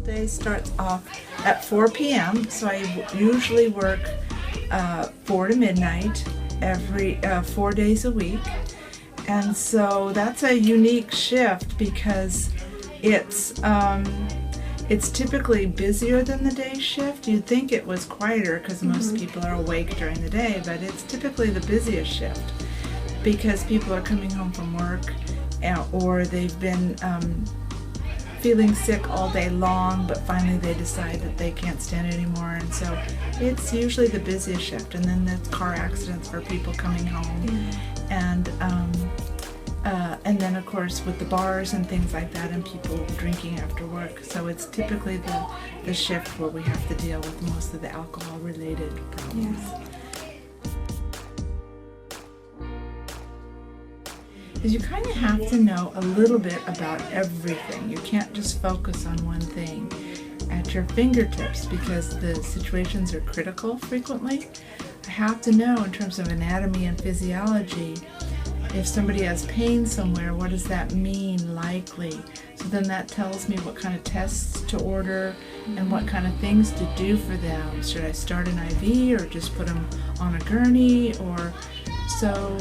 day starts off at 4 p.m. So I usually work 4 to midnight every 4 days a week. And so that's a unique shift because it's typically busier than the day shift. You'd think it was quieter because most people are awake during the day, but it's typically the busiest shift because people are coming home from work or they've been feeling sick all day long, but finally they decide that they can't stand it anymore, and so it's usually the busiest shift. And then there's car accidents for people coming home, and then of course with the bars and things like that, and people drinking after work. So it's typically the shift where we have to deal with most of the alcohol-related problems. Because you kind of have to know a little bit about everything. You can't just focus on one thing at your fingertips because the situations are critical frequently. I have to know in terms of anatomy and physiology, if somebody has pain somewhere, what does that mean likely? So then that tells me what kind of tests to order and what kind of things to do for them. Should I start an IV or just put them on a gurney? Or so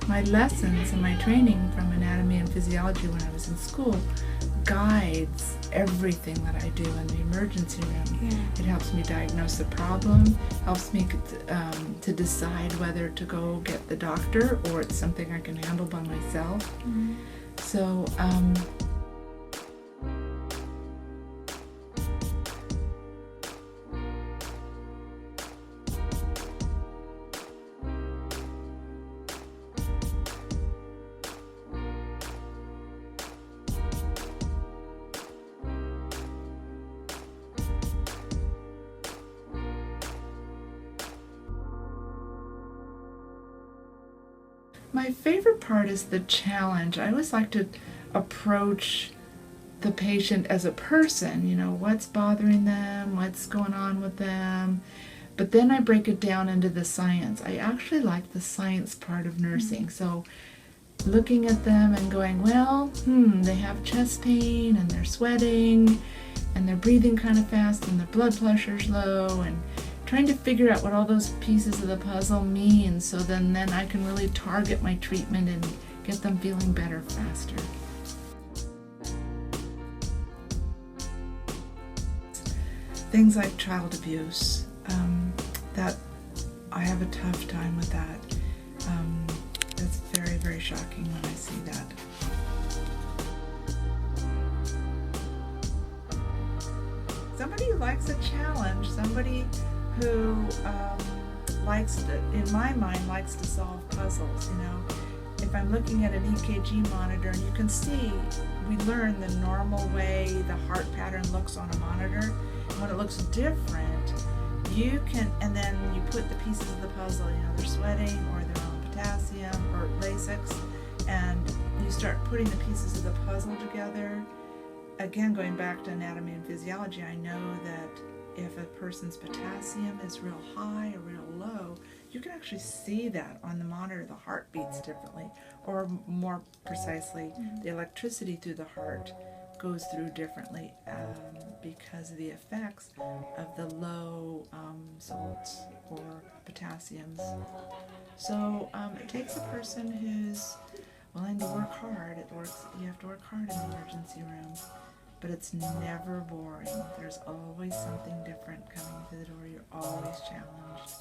my lessons and my training from anatomy and physiology when I was in school guides everything that I do in the emergency room. It helps me diagnose the problem, helps me to decide whether to go get the doctor or it's something I can handle by myself. So my favorite part is the challenge. I always like to approach the patient as a person, what's bothering them, what's going on with them. But then I break it down into the science. I actually like the science part of nursing. So looking at them and going, well, they have chest pain and they're sweating and they're breathing kind of fast and their blood pressure's low, and trying to figure out what all those pieces of the puzzle mean, so then I can really target my treatment and get them feeling better faster. Things like child abuse, that I have a tough time with that. It's very, very shocking when I see that. Somebody who likes a challenge, somebody who in my mind, likes to solve puzzles. If I'm looking at an EKG monitor, and you can see, we learn the normal way the heart pattern looks on a monitor. And when it looks different, and then you put the pieces of the puzzle, they're sweating or they're on potassium or Lasix, and you start putting the pieces of the puzzle together. Again, going back to anatomy and physiology, I know that if a person's potassium is real high or real low, you can actually see that on the monitor. The heart beats differently, or more precisely, the electricity through the heart goes through differently because of the effects of the low salts or potassiums. So it takes a person who's willing to work hard. You have to work hard in the emergency room. But it's never boring. There's always something different coming through the door. You're always challenged.